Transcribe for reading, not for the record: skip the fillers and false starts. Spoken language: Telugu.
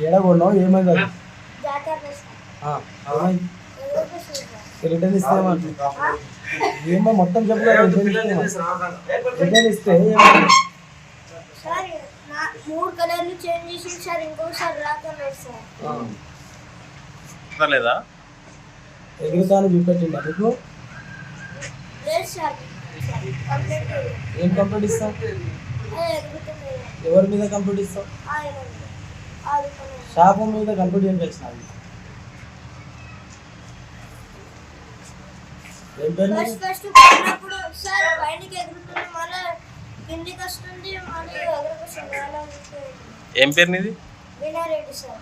ఏడగొన్నావు ఏమైంది రిటర్న్ ఇస్తే ఏమో మొత్తం చెప్పలేదు రిటర్న్ ఇస్తే సార్ 3 కలర్లు చేంజ్ చేసి సార్ ఇంకోసారి రాకలేదు సార్ లేదా ఎగురుతాను చూపెట్టింది నీకు లేదు సార్ ఏం కంప్లీట్ ఇస్తావు ఎవరి మీద కంప్లీట్ ఇస్తావు శాపం మీద కంప్లీట్ ఏం తెలిసిన ఫస్ట్ పడినప్పుడు సార్ పైనకి ఎగురుతుంది మళ్ళీ కిందికి వస్తుంది మళ్ళీ ఎగురుకొస్తుంది. ఏం పేరు నీది? వినారెడ్డి సార్.